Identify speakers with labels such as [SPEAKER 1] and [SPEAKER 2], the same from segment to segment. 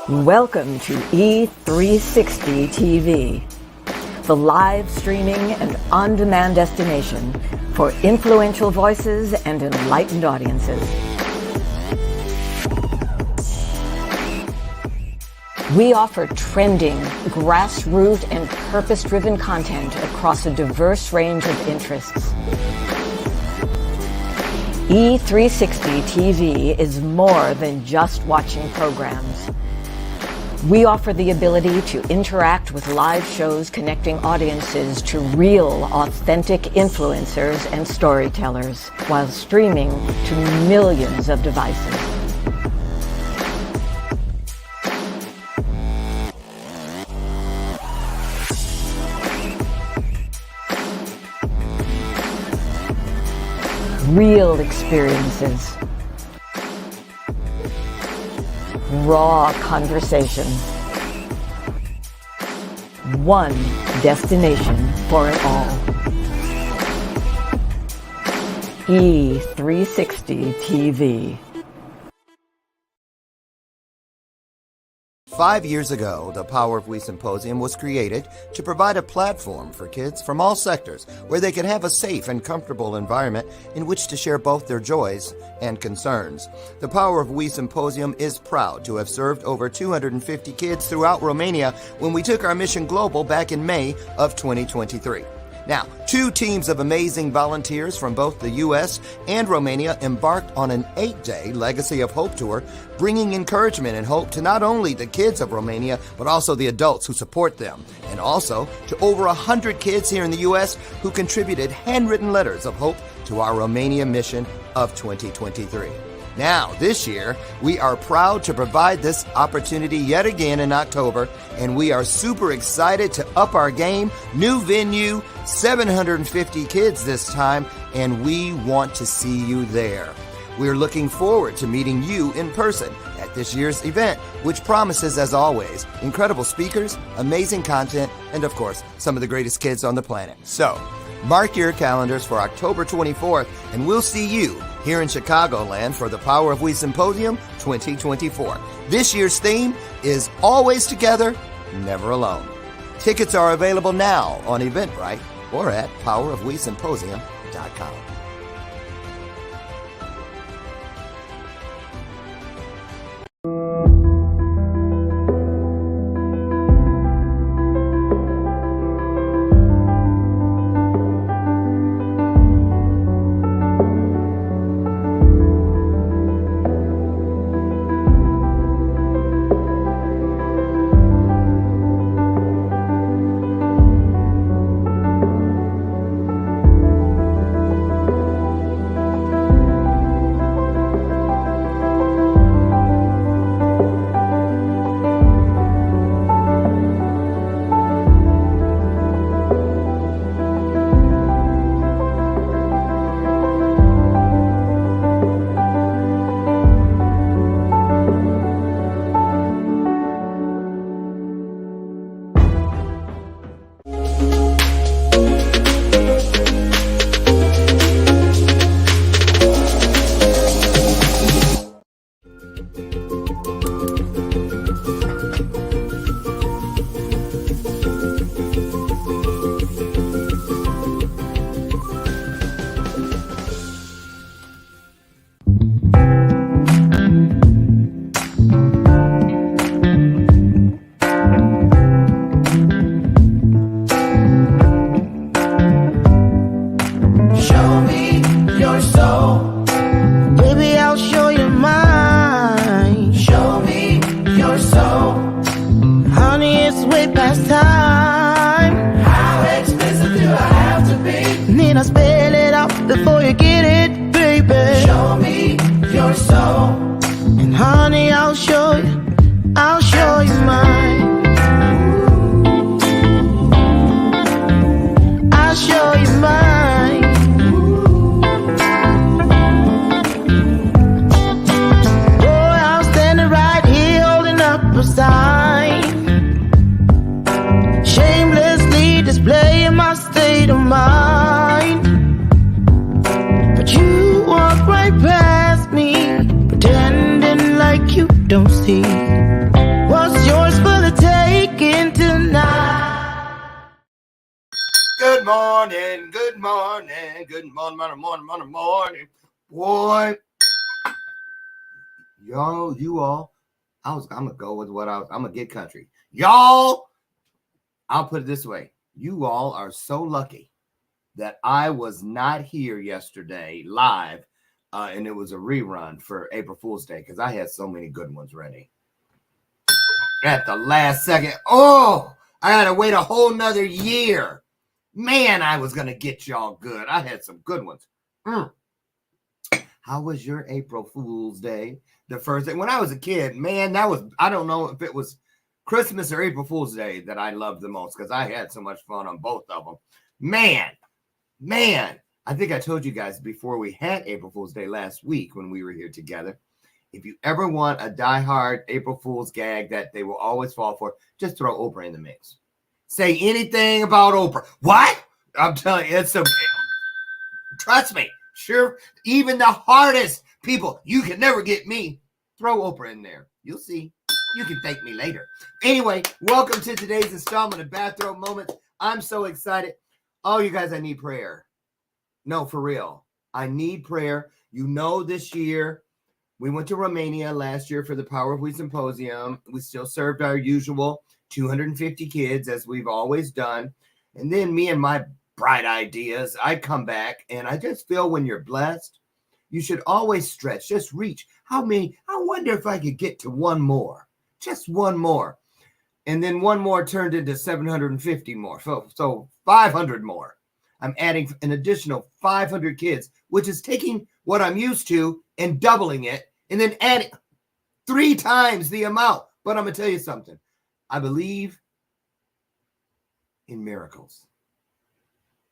[SPEAKER 1] Welcome to E360 TV, the live streaming and on-demand destination for influential voices and enlightened audiences. We offer trending, grassroots, and purpose-driven content across a diverse range of interests. E360 TV is more than just watching programs. We offer the ability to interact with live shows connecting audiences to real, authentic influencers and storytellers while streaming to millions of devices. Real experiences. Raw conversation. One destination for it all. E360 TV.
[SPEAKER 2] 5 years ago, the Power of We Symposium was created to provide a platform for kids from all sectors where they could have a safe and comfortable environment in which to share both their joys and concerns. The Power of We Symposium is proud to have served over 250 kids throughout Romania when we took our mission global back in May of 2023. Now, 2 teams of amazing volunteers from both the U.S. and Romania embarked on an 8-day Legacy of Hope tour, bringing encouragement and hope to not only the kids of Romania, but also the adults who support them, and also to over 100 kids here in the U.S. who contributed handwritten letters of hope to our Romania mission of 2023. Now, this year, we are proud to provide this opportunity yet again in October, and we are super excited to up our game. New venue, 750 kids this time, and we want to see you there. We're looking forward to meeting you in person at this year's event, which promises, as always, incredible speakers, amazing content, and of course, some of the greatest kids on the planet. So, mark your calendars for October 24th, and we'll see you here in Chicagoland for the Power of We Symposium 2024. This year's theme is Always Together, Never Alone. Tickets are available now on Eventbrite or at powerofwesymposium.com. man. Good morning. Boy. Y'all, you all. I'm going to go with I'm going to get country. Y'all, I'll put it this way. You all are so lucky that I was not here yesterday live, and it was a rerun for April Fool's Day because I had so many good ones ready. At the last second, I had to wait a whole nother year. Man, I was going to get y'all good. I had some good ones. How was your April Fool's Day? The first day. When I was a kid, man, I don't know if it was Christmas or April Fool's Day that I loved the most because I had so much fun on both of them. Man, I think I told you guys before we had April Fool's Day last week when we were here together. If you ever want a diehard April Fool's gag that they will always fall for, just throw Oprah in the mix. Say anything about Oprah. What? I'm telling you, trust me. Sure, even the hardest people, you can never get me. Throw Oprah in there. You'll see. You can thank me later. Anyway, welcome to today's installment of Bathrobe Moments. I'm so excited. Oh, you guys, I need prayer. No, for real. I need prayer. You know, this year, we went to Romania last year for the Power of We Symposium. We still served our usual 250 kids, as we've always done. And then me and my bright ideas, I come back, and I just feel when you're blessed, you should always stretch, just reach. How many? I wonder if I could get to one more, just one more. And then one more turned into 750 more, so 500 more. I'm adding an additional 500 kids, which is taking what I'm used to and doubling it, and then adding 3 times the amount. But I'm going to tell you something. I believe in miracles.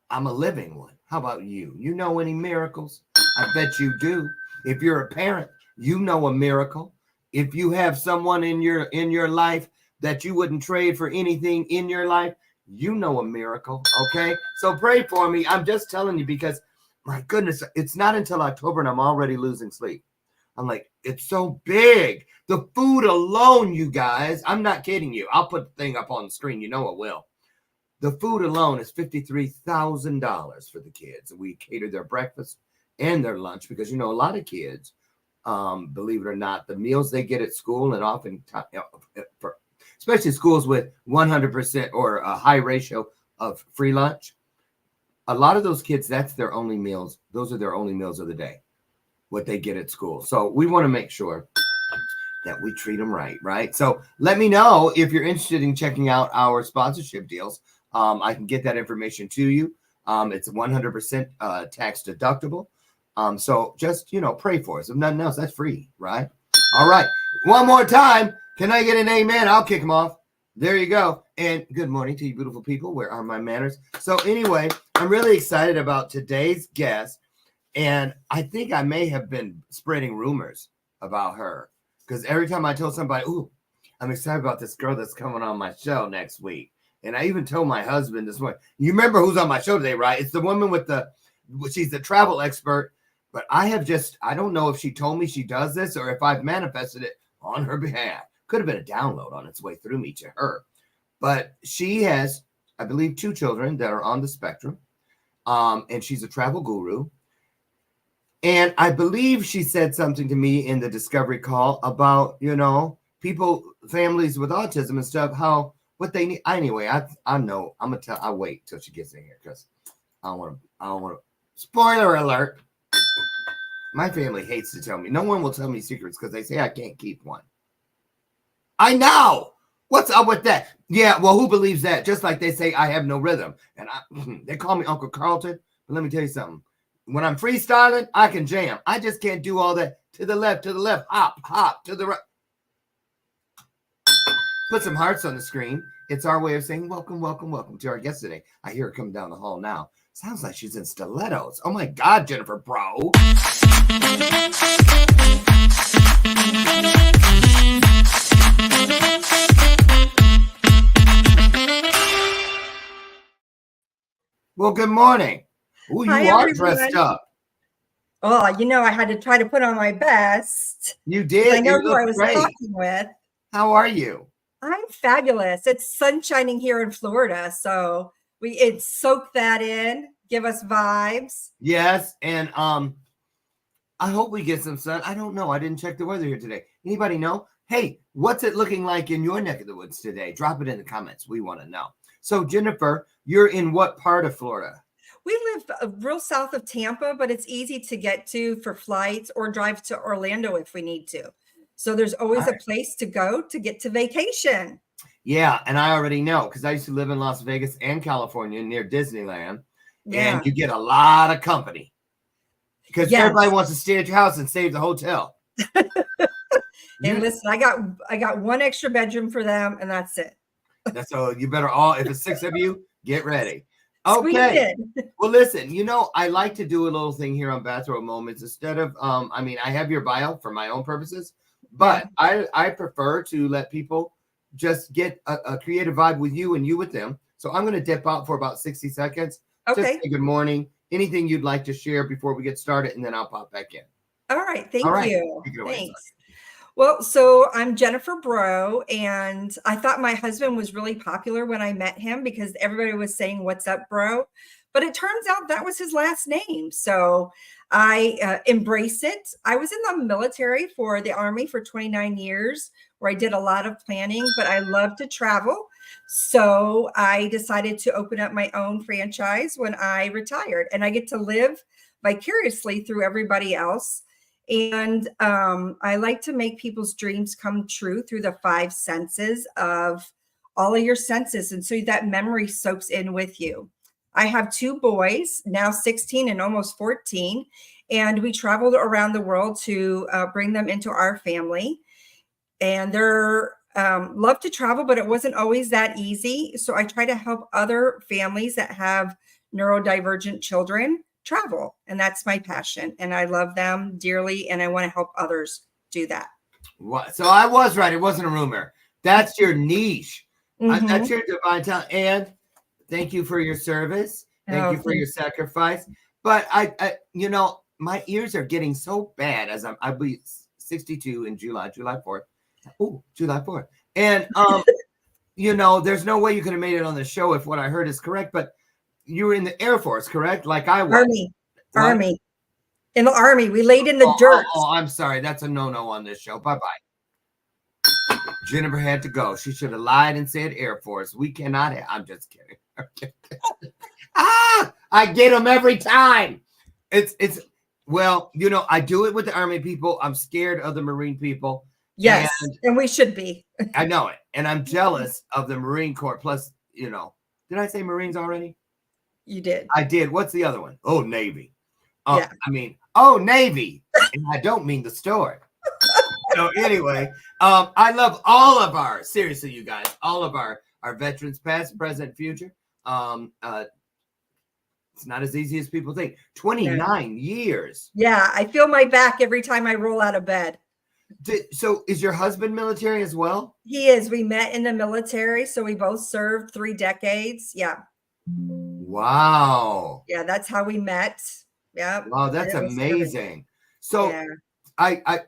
[SPEAKER 2] I'm a living one. How about you? You know any miracles? I bet you do. If you're a parent, you know a miracle. If you have someone in your life that you wouldn't trade for anything in your life, you know a miracle, okay? So pray for me. I'm just telling you because, my goodness, it's not until October and I'm already losing sleep. I'm like, it's so big. The food alone, you guys, I'm not kidding you. I'll put the thing up on the screen. You know it will. The food alone is $53,000 for the kids. We cater their breakfast and their lunch because, you know, a lot of kids, believe it or not, the meals they get at school and often, especially schools with 100% or a high ratio of free lunch, a lot of those kids, that's their only meals. Those are their only meals of the day, what they get at school. So we want to make sure that we treat them right? So let me know if you're interested in checking out our sponsorship deals. I can get that information to you. It's 100% tax deductible. So just, pray for us. If nothing else, that's free, right? All right. One more time. Can I get an amen? I'll kick them off. There you go. And good morning to you beautiful people. Where are my manners? So anyway, I'm really excited about today's guest. And I think I may have been spreading rumors about her. Because every time I told somebody, ooh, I'm excited about this girl that's coming on my show next week. And I even told my husband this morning, you remember who's on my show today, right? It's the woman she's the travel expert. But I don't know if she told me she does this or if I've manifested it on her behalf. Could have been a download on its way through me to her. But she has, I believe, 2 children that are on the spectrum. And she's a travel guru. And I believe she said something to me in the discovery call about, families with autism and stuff, what they need. Anyway, I know. I'll wait till she gets in here because I don't want to. Spoiler alert. My family hates to tell me. No one will tell me secrets because they say I can't keep one. I know. What's up with that? Yeah, well, who believes that? Just like they say I have no rhythm. And they call me Uncle Carlton. But let me tell you something. When I'm freestyling, I can jam. I just can't do all that to the left, hop, to the right. Put some hearts on the screen. It's our way of saying welcome to our guest today. I hear her coming down the hall now. Sounds like she's in stilettos. Oh my God, Jenifer Breaux. Well, good morning. Ooh, you
[SPEAKER 3] Hi,
[SPEAKER 2] are
[SPEAKER 3] everyone.
[SPEAKER 2] dressed up.
[SPEAKER 3] Oh, I had to try to put on my best.
[SPEAKER 2] You did.
[SPEAKER 3] I know
[SPEAKER 2] You
[SPEAKER 3] who
[SPEAKER 2] look
[SPEAKER 3] I was
[SPEAKER 2] great.
[SPEAKER 3] talking with.
[SPEAKER 2] How are you?
[SPEAKER 3] I'm fabulous. It's sun shining here in Florida, so it's soaked that in. give us vibes.
[SPEAKER 2] Yes, and I hope we get some sun. I don't know. I didn't check the weather here today. Anybody know? Hey, what's it looking like in your neck of the woods today? Drop it in the comments. We want to know. So, Jenifer, you're in what part of Florida?
[SPEAKER 3] We live real south of Tampa, but it's easy to get to for flights or drive to Orlando if we need to. So there's always a place to go to get to vacation.
[SPEAKER 2] Yeah, and I already know because I used to live in Las Vegas and California near Disneyland,
[SPEAKER 3] Yeah.
[SPEAKER 2] and you get a lot of company because everybody wants to stay at your house and save the hotel.
[SPEAKER 3] And listen, I got one extra bedroom for them, and that's it.
[SPEAKER 2] So you better all, if it's 6 of you, get ready. Okay. Well, listen, you know, I like to do a little thing here on Bathrobe Moments instead of, I mean, I have your bio for my own purposes, but I prefer to let people just get a creative vibe with you and you with them. So I'm going to dip out for about 60 seconds.
[SPEAKER 3] Okay.
[SPEAKER 2] Just say good morning. Anything you'd like to share before we get started, and then I'll pop back in.
[SPEAKER 3] All right. Thank you. Thanks. Well, so I'm Jenifer Breaux, and I thought my husband was really popular when I met him because everybody was saying, "What's up, bro?" But it turns out that was his last name. So I embrace it. I was in the military for the Army for 29 years, where I did a lot of planning, but I love to travel. So I decided to open up my own franchise when I retired, and I get to live vicariously through everybody else. And I like to make people's dreams come true through the 5 senses of all of your senses. And so that memory soaks in with you. I have 2 boys, now 16 and almost 14. And we traveled around the world to bring them into our family. And they're love to travel, but it wasn't always that easy. So I try to help other families that have neurodivergent children travel, and that's my passion, and I love them dearly, and I want to help others do that.
[SPEAKER 2] What? So I was right. It wasn't a rumor. That's your niche. That's your divine talent. And thank you for your service. Thank you for your sacrifice. But I you know, my ears are getting so bad as I'll be 62 in July 4th. Oh, July 4th. And you know, there's no way you could have made it on the show if what I heard is correct, but you were in the Air Force, correct? Like I was.
[SPEAKER 3] Army. In the Army. We laid in the dirt.
[SPEAKER 2] Oh, I'm sorry. That's a no-no on this show. Bye-bye. Jenifer had to go. She should have lied and said Air Force. We cannot have. I'm just kidding. I get them every time. It's well, you know, I do it with the Army people. I'm scared of the Marine people.
[SPEAKER 3] Yes, and we should be.
[SPEAKER 2] I know it. And I'm jealous of the Marine Corps. Plus, you know, did I say Marines already?
[SPEAKER 3] You did.
[SPEAKER 2] I did. What's the other one? Oh, Navy.
[SPEAKER 3] Yeah.
[SPEAKER 2] I mean, oh, Navy. And I don't mean the store. So anyway, I love all of our, seriously, you guys, all of our veterans, past, present, future. It's not as easy as people think. 29 years.
[SPEAKER 3] Yeah, I feel my back every time I roll out of bed.
[SPEAKER 2] So is your husband military as well?
[SPEAKER 3] He is. We met in the military, so we both served 3 decades. Yeah.
[SPEAKER 2] Wow.
[SPEAKER 3] Yeah, that's how we met. Yeah.
[SPEAKER 2] Wow, that's amazing. So I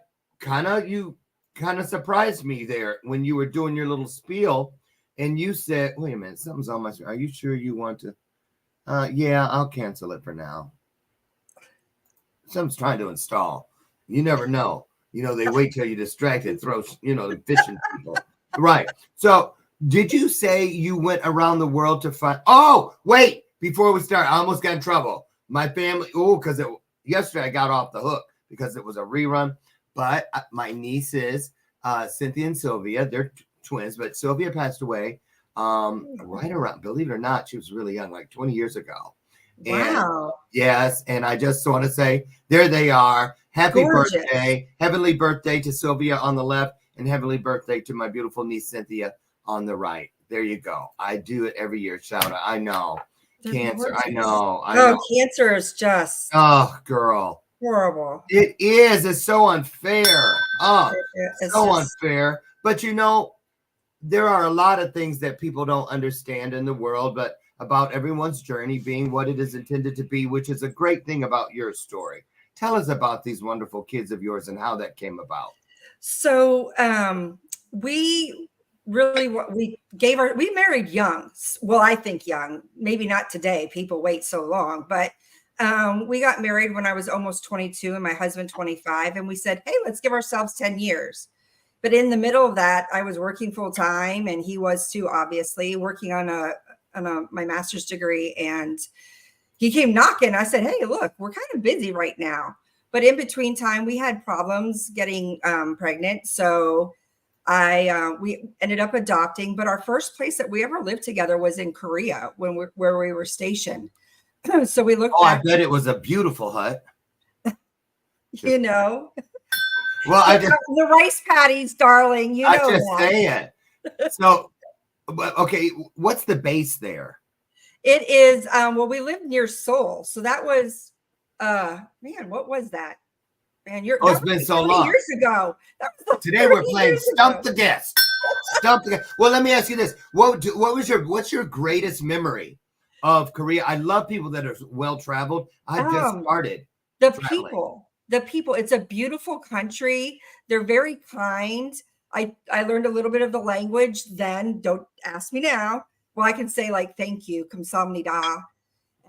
[SPEAKER 2] you kind of surprised me there when you were doing your little spiel and you said, wait a minute, something's on my screen. Are you sure you want to? Yeah, I'll cancel it for now. Something's trying to install. You never know. You know, they wait till you're distracted, throw, you know, the fishing people. Right. So did you say you went around the world to find? Oh, wait, before we start, I almost got in trouble. My family, because yesterday I got off the hook because it was a rerun. But my nieces, Cynthia and Sylvia, they're twins, but Sylvia passed away right around, believe it or not, she was really young, like 20 years ago.
[SPEAKER 3] Wow.
[SPEAKER 2] And, yes. And I just want to say, there they are. Happy birthday. Heavenly birthday to Sylvia on the left and heavenly birthday to my beautiful niece, Cynthia, on the right. There you go. I do it every year. Shout out. I know. Cancer. I know.
[SPEAKER 3] Cancer is just.
[SPEAKER 2] Oh, girl.
[SPEAKER 3] Horrible.
[SPEAKER 2] It is. It's so unfair. Oh, it's so unfair. But you know, there are a lot of things that people don't understand in the world, but about everyone's journey being what it is intended to be, which is a great thing about your story. Tell us about these wonderful kids of yours and how that came about.
[SPEAKER 3] So we really what we married young. Well, I think young, maybe not today. People wait so long, but we got married when I was almost 22 and my husband 25. And we said, hey, let's give ourselves 10 years. But in the middle of that, I was working full time and he was too, obviously working on my master's degree. And he came knocking. I said, hey, look, we're kind of busy right now. But in between time, we had problems getting pregnant. So we ended up adopting. But our first place that we ever lived together was in Korea where we were stationed. So we looked back.
[SPEAKER 2] I bet it was a beautiful hut.
[SPEAKER 3] You know.
[SPEAKER 2] Well,
[SPEAKER 3] the rice patties, darling. You know
[SPEAKER 2] I just say it. So, okay, what's the base there?
[SPEAKER 3] It is we live near Seoul, so that was man, what was that? Man,
[SPEAKER 2] it's been so long.
[SPEAKER 3] Years ago.
[SPEAKER 2] Today we're playing Stump the Guest. Stump the Guest. Well, let me ask you this: what's your greatest memory of Korea? I love people that are well traveled. I just started.
[SPEAKER 3] The people, it's a beautiful country. They're very kind. I learned a little bit of the language then. Don't ask me now. Well, I can say like thank you, kamsahamnida,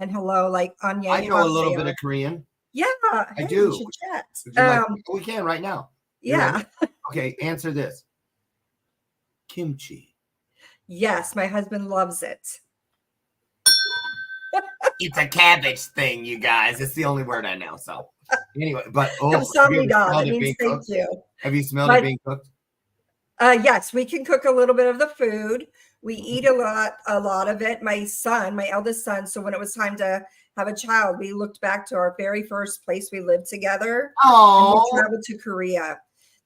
[SPEAKER 3] and hello, like anya.
[SPEAKER 2] I know a little bit of Korean.
[SPEAKER 3] Yeah,
[SPEAKER 2] I do.
[SPEAKER 3] We should chat.
[SPEAKER 2] We can right now.
[SPEAKER 3] Yeah.
[SPEAKER 2] Okay, answer this. Kimchi.
[SPEAKER 3] Yes, my husband loves it.
[SPEAKER 2] It's a cabbage thing, you guys. It's the only word I know. So anyway, but
[SPEAKER 3] that means thank you.
[SPEAKER 2] Have you smelled it being cooked?
[SPEAKER 3] Yes, we can cook a little bit of the food. We eat a lot of it. My eldest son. So when it was time to have a child, we looked back to our very first place we lived together.
[SPEAKER 2] Oh,
[SPEAKER 3] we traveled to Korea.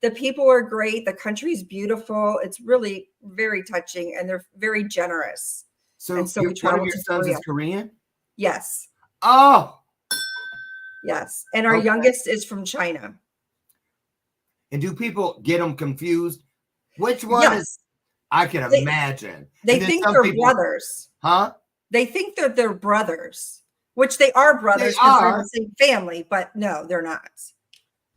[SPEAKER 3] The people are great. The country's beautiful. It's really very touching, and they're very generous.
[SPEAKER 2] So
[SPEAKER 3] we traveled
[SPEAKER 2] one of your sons is Korean?
[SPEAKER 3] Yes.
[SPEAKER 2] Oh.
[SPEAKER 3] Yes. And our youngest is from China.
[SPEAKER 2] And do people get them confused? Which one is? I can imagine.
[SPEAKER 3] They think they're brothers.
[SPEAKER 2] Huh?
[SPEAKER 3] They think that they're brothers, which they are brothers because they're the same family, but no, they're not.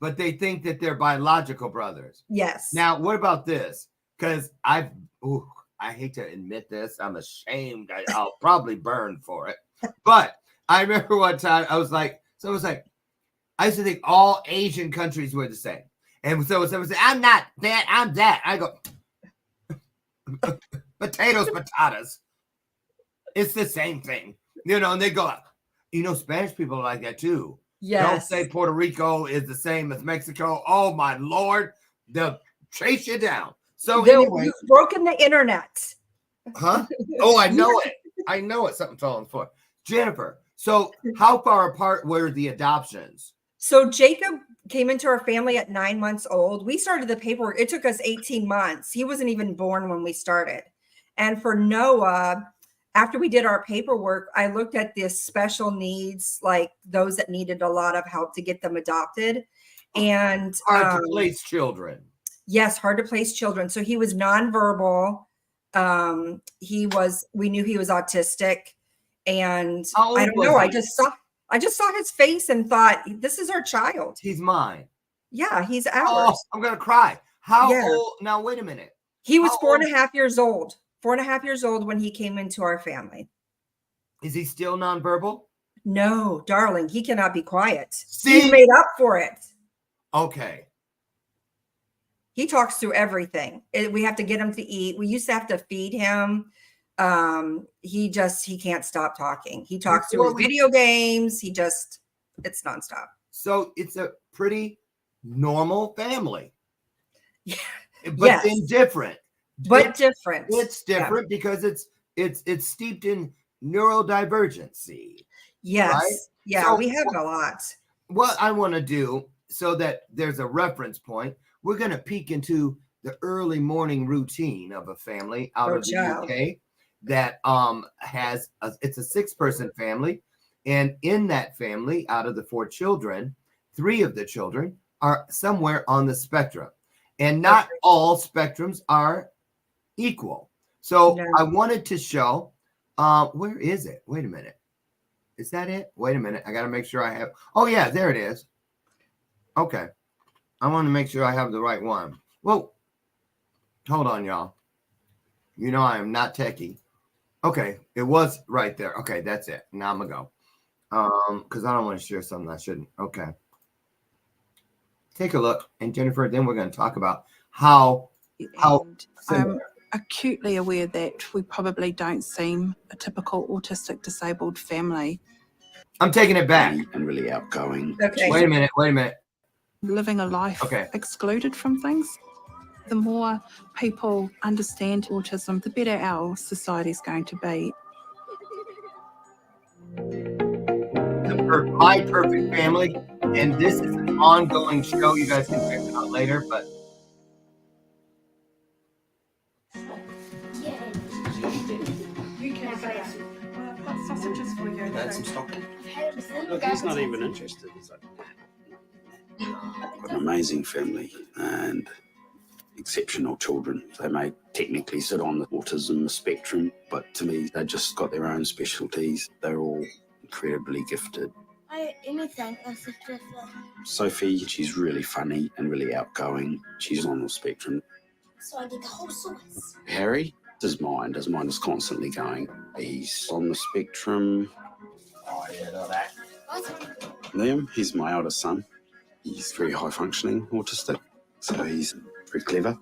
[SPEAKER 2] But they think that they're biological brothers.
[SPEAKER 3] Yes.
[SPEAKER 2] Now, what about this? Because I hate to admit this. I'm ashamed. I'll probably burn for it. But I remember one time I was like, I used to think all Asian countries were the same. And so someone said, I'm not that, I'm that. I go, potatoes. It's the same thing. And they go, Spanish people are like that too.
[SPEAKER 3] Yes.
[SPEAKER 2] Don't say Puerto Rico is the same as Mexico. Oh my Lord. They'll chase you down. So anyway.
[SPEAKER 3] You've broken the internet.
[SPEAKER 2] Huh? Oh, I know it. I know it. Something fell on the floor. Jenifer, so how far apart were the adoptions?
[SPEAKER 3] So Jacob came into our family at 9 months old. We started the paperwork. It took us 18 months. He wasn't even born when we started. And for Noah, after we did our paperwork, I looked at the special needs, like those that needed a lot of help to get them adopted. And
[SPEAKER 2] hard to place children.
[SPEAKER 3] Yes, hard to place children. So he was nonverbal. We knew he was autistic. And I don't know. I just saw his face and thought, this is our child.
[SPEAKER 2] He's mine.
[SPEAKER 3] Yeah, he's ours.
[SPEAKER 2] Oh, I'm gonna cry. How old? Now wait a minute.
[SPEAKER 3] He was 4.5 years old. 4.5 years old when he came into our family.
[SPEAKER 2] Is he still nonverbal?
[SPEAKER 3] No, darling. He cannot be quiet.
[SPEAKER 2] See?
[SPEAKER 3] He's made up for it.
[SPEAKER 2] Okay.
[SPEAKER 3] He talks through everything. We have to get him to eat. We used to have to feed him. He can't stop talking. He talks through his video games. It's nonstop.
[SPEAKER 2] So it's a pretty normal family.
[SPEAKER 3] Yeah.
[SPEAKER 2] But then different.
[SPEAKER 3] Different.
[SPEAKER 2] It's different because it's steeped in neurodivergency.
[SPEAKER 3] Yes.
[SPEAKER 2] Right?
[SPEAKER 3] Yeah, so we have a lot.
[SPEAKER 2] What I want to do so that there's a reference point, we're going to peek into the early morning routine of a family out of the UK that it's a 6-person family. And in that family, out of the 4 children, 3 of the children are somewhere on the spectrum. And not all spectrums are equal. So I wanted to show, where is it? Wait a minute. Is that it? Wait a minute. I got to make sure I have. Oh, yeah, there it is. Okay. I want to make sure I have the right one. Well, hold on, y'all. You know I am not techie. Okay, it was right there. Okay, that's it. Now I'm gonna go. Because I don't want to share something I shouldn't. Okay. Take a look, and Jenifer, then we're going to talk about how
[SPEAKER 4] I'm acutely aware that we probably don't seem a typical autistic disabled family.
[SPEAKER 2] I'm taking it back.
[SPEAKER 5] And really outgoing.
[SPEAKER 3] Okay.
[SPEAKER 2] Wait a minute.
[SPEAKER 4] Living a life excluded from things. The more people understand autism, the better our society's going to be.
[SPEAKER 2] My Perfect Family, and this is an ongoing show. You guys can check it out later, but
[SPEAKER 4] Sausages for you.
[SPEAKER 5] Add some stock. Look, he's not even interested. He's like, got an amazing family and exceptional children. They may technically sit on the autism spectrum, but to me, they just got their own specialties. They're all incredibly gifted. Sophie, she's really funny and really outgoing. She's on the spectrum.
[SPEAKER 6] So I did the whole sauce.
[SPEAKER 5] Harry, his mind is constantly going. He's on the spectrum. Oh, yeah, like that. Liam, he's my eldest son. He's very high functioning autistic, so he's very clever.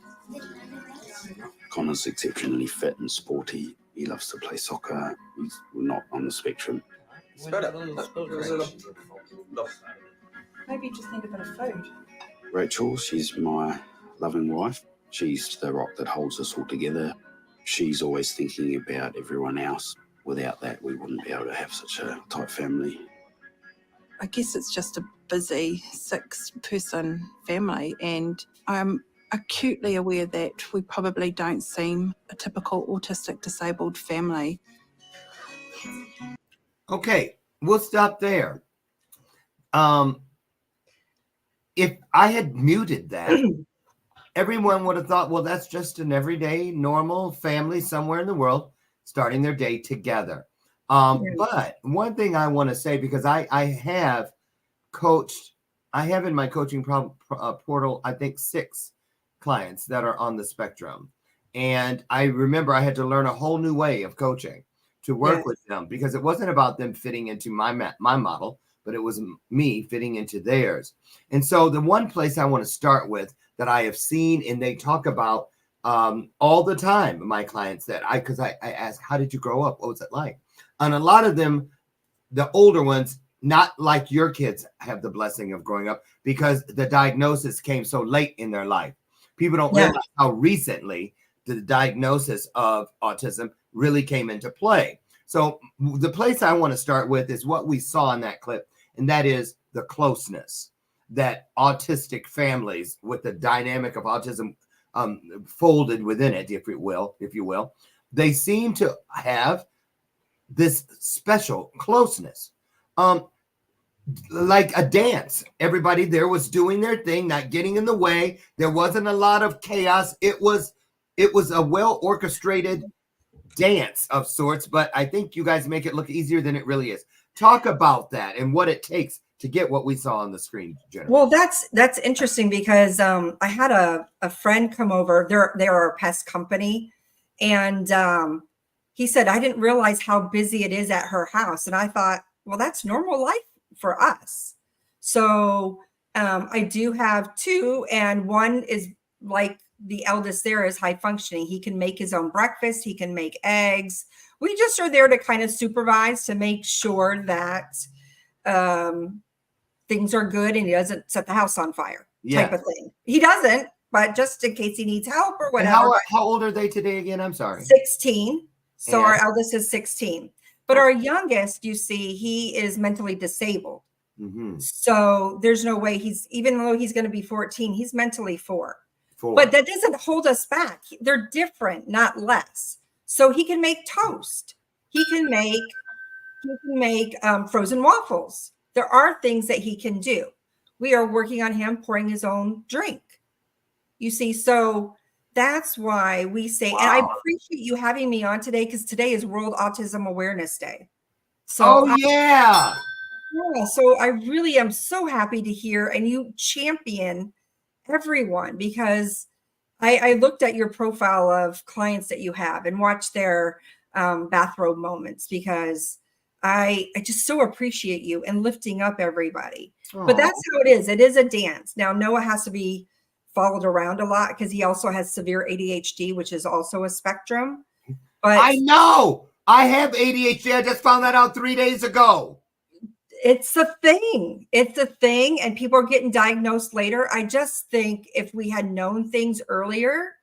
[SPEAKER 5] Connor's exceptionally fit and sporty. He loves to play soccer. He's not on the spectrum.
[SPEAKER 4] Maybe you just need a bit of food.
[SPEAKER 5] Rachel, she's my loving wife. She's the rock that holds us all together. She's always thinking about everyone else. Without that, we wouldn't be able to have such a tight family.
[SPEAKER 4] I guess it's just a busy 6-person family, and I'm acutely aware that we probably don't seem a typical autistic disabled family.
[SPEAKER 2] okay, we'll stop there. If I had muted that, everyone would have thought, well, that's just an everyday, normal family somewhere in the world starting their day together. But one thing I want to say, because I have coached, I have in my coaching portal, I think 6 clients that are on the spectrum. And I remember I had to learn a whole new way of coaching to work with them, because it wasn't about them fitting into my model, but it was me fitting into theirs. And so the one place I want to start with that I have seen, and they talk about all the time, my clients, that because I ask, how did you grow up? What was it like? And a lot of them, the older ones, not like your kids have the blessing of growing up, because the diagnosis came so late in their life. People don't realize how recently the diagnosis of autism really came into play. So the place I want to start with is what we saw in that clip, and that is the closeness that autistic families with the dynamic of autism folded within it, if you will, they seem to have this special closeness. Like a dance. Everybody there was doing their thing, not getting in the way. There wasn't a lot of chaos. It was a well orchestrated dance of sorts, but I think you guys make it look easier than it really is. Talk about that and what it takes to get what we saw on the screen, Jenifer.
[SPEAKER 3] Well, that's interesting, because I had a friend come over. They're a pest company, and he said, I didn't realize how busy it is at her house. And I thought, well, that's normal life for us. So I do have 2, and one is like the eldest there is high functioning. He can make his own breakfast. He can make eggs. We just are there to kind of supervise to make sure that things are good and he doesn't set the house on fire type of thing. He doesn't, but just in case he needs help or whatever.
[SPEAKER 2] How old are they today again? I'm sorry.
[SPEAKER 3] 16. So our eldest is 16. But our youngest, you see, he is mentally disabled.
[SPEAKER 2] Mm-hmm.
[SPEAKER 3] So there's no way even though he's going to be 14, he's mentally 4. But that doesn't hold us back. They're different, not less. So he can make toast. He can make frozen waffles. There are things that he can do. We are working on him pouring his own drink. You see, so that's why we say, and I appreciate you having me on today, because today is World Autism Awareness Day. So
[SPEAKER 2] yeah.
[SPEAKER 3] So I really am so happy to hear, and you champion everyone, because I looked at your profile of clients that you have and watched their bathrobe moments, because I just so appreciate you and lifting up everybody. Aww. But that's how it is. It is a dance. Now, Noah has to be followed around a lot because he also has severe ADHD, which is also a spectrum. But
[SPEAKER 2] I know I have ADHD. I just found that out 3 days ago.
[SPEAKER 3] It's a thing. It's a thing. And people are getting diagnosed later. I just think if we had known things earlier,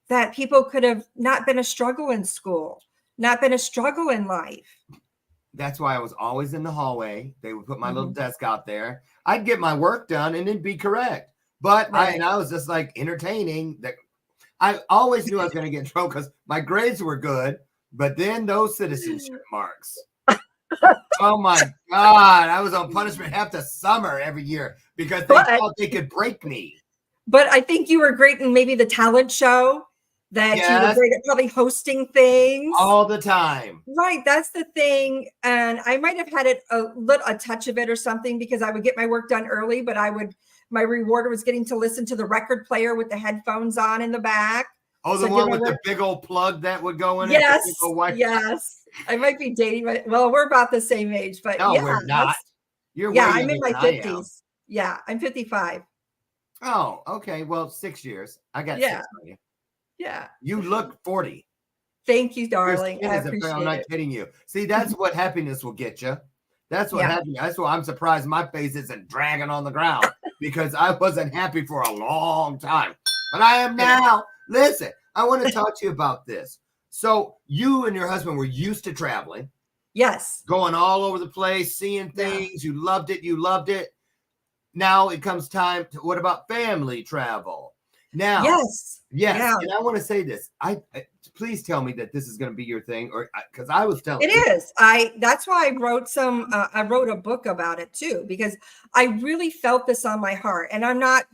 [SPEAKER 3] that people could have not been a struggle in school, not been a struggle in life.
[SPEAKER 2] That's why I was always in the hallway. They would put my little desk out there. I'd get my work done and it'd be correct. But I was just like entertaining. That I always knew I was going to get in trouble because my grades were good. But then those citizenship marks. Oh my God. I was on punishment half the summer every year because they thought they could break me.
[SPEAKER 3] But I think you were great in maybe the talent show, that you were great at probably hosting things.
[SPEAKER 2] All the time.
[SPEAKER 3] Right. That's the thing. And I might have had a touch of it or something, because I would get my work done early, but my reward was getting to listen to the record player with the headphones on in the back.
[SPEAKER 2] Oh, the one with the big old plug that would go in it?
[SPEAKER 3] Yes. I might be dating, well, we're about the same age, but
[SPEAKER 2] no, we're not.
[SPEAKER 3] I'm in my 50s. Yeah, I'm 55.
[SPEAKER 2] Oh, okay. Well, 6 years. I got 6 on you.
[SPEAKER 3] Yeah.
[SPEAKER 2] You look 40.
[SPEAKER 3] Thank you, darling. I appreciate
[SPEAKER 2] I'm not kidding you. See, that's what happiness will get you. That's what happiness. That's why I'm surprised my face isn't dragging on the ground, because I wasn't happy for a long time. But I am now. Listen, I want to talk to you about this. So you and your husband were used to traveling.
[SPEAKER 3] Yes.
[SPEAKER 2] Going all over the place, seeing things. You loved it. You loved it. Now it comes time to, what about family travel? Now, yes. Yeah. And I want to say this. Please tell me that this is going to be your thing, or because I was telling
[SPEAKER 3] it you. Is. That's why I wrote I wrote a book about it too, because I really felt this on my heart. And I'm not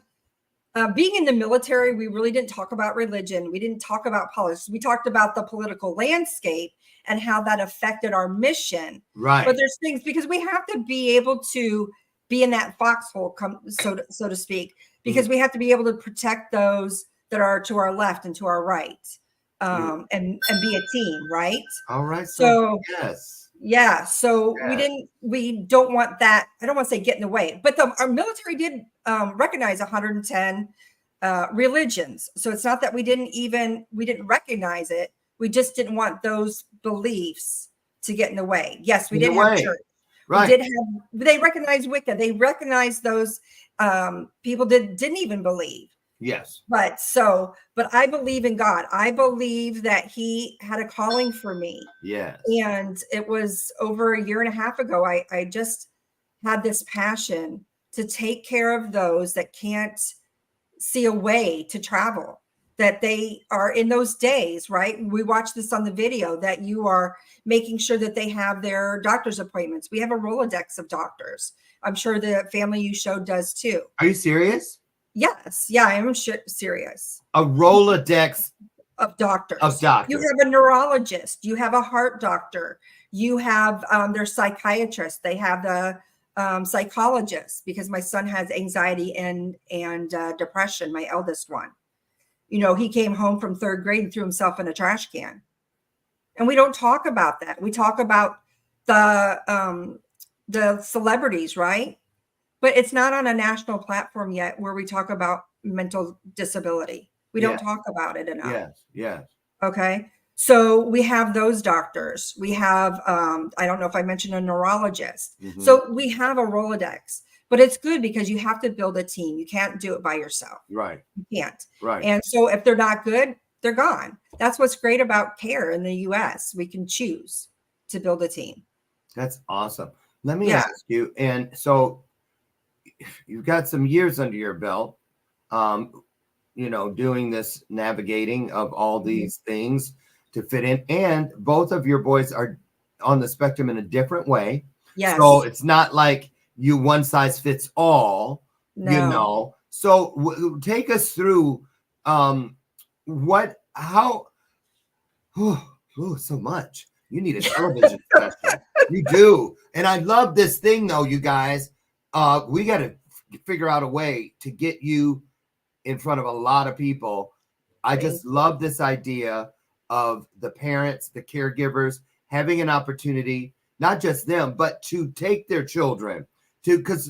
[SPEAKER 3] being in the military. We really didn't talk about religion. We didn't talk about politics. We talked about the political landscape and how that affected our mission.
[SPEAKER 2] Right.
[SPEAKER 3] But there's things, because we have to be able to be in that foxhole, so to speak, because we have to be able to protect those that are to our left and to our right, and be a team, right?
[SPEAKER 2] All right.
[SPEAKER 3] So
[SPEAKER 2] yes.
[SPEAKER 3] Yeah. So we don't want that. I don't want to say get in the way, but our military did recognize 110 religions. So it's not that we didn't recognize it. We just didn't want those beliefs to get in the way. Yes, we did have church. Right. They recognized Wicca. They recognized those people didn't even believe.
[SPEAKER 2] Yes.
[SPEAKER 3] But I believe in God. I believe that he had a calling for me.
[SPEAKER 2] Yes.
[SPEAKER 3] And it was over 1.5 years ago. I just had this passion to take care of those that can't see a way to travel, that they are in those days, right? We watched this on the video, that you are making sure that they have their doctor's appointments. We have a Rolodex of doctors. I'm sure the family you showed does too.
[SPEAKER 2] Are you serious?
[SPEAKER 3] Yes. Yeah, I am serious.
[SPEAKER 2] A Rolodex
[SPEAKER 3] of doctors. You have a neurologist. You have a heart doctor. You have their psychiatrist. They have the psychologist, because my son has anxiety and depression, my eldest one. You know, he came home from 3rd grade and threw himself in a trash can. And we don't talk about that. We talk about the celebrities, right? But it's not on a national platform yet where we talk about mental disability. We don't talk about it enough.
[SPEAKER 2] Yes, yes.
[SPEAKER 3] Okay. So we have those doctors. We have, I don't know if I mentioned a neurologist. Mm-hmm. So we have a Rolodex. But it's good because you have to build a team. You can't do it by yourself.
[SPEAKER 2] Right.
[SPEAKER 3] You can't.
[SPEAKER 2] Right.
[SPEAKER 3] And so if they're not good, they're gone. That's what's great about care in the US. We can choose to build a team.
[SPEAKER 2] That's awesome. Let me ask you, and so you've got some years under your belt, doing this navigating of all these things to fit in. And both of your boys are on the spectrum in a different way.
[SPEAKER 3] Yes.
[SPEAKER 2] So it's not like you one size fits all, So take us through so much. You need a television special. You do. And I love this thing though, you guys. We got to figure out a way to get you in front of a lot of people I just love this idea of the parents, the caregivers having an opportunity, not just them, but to take their children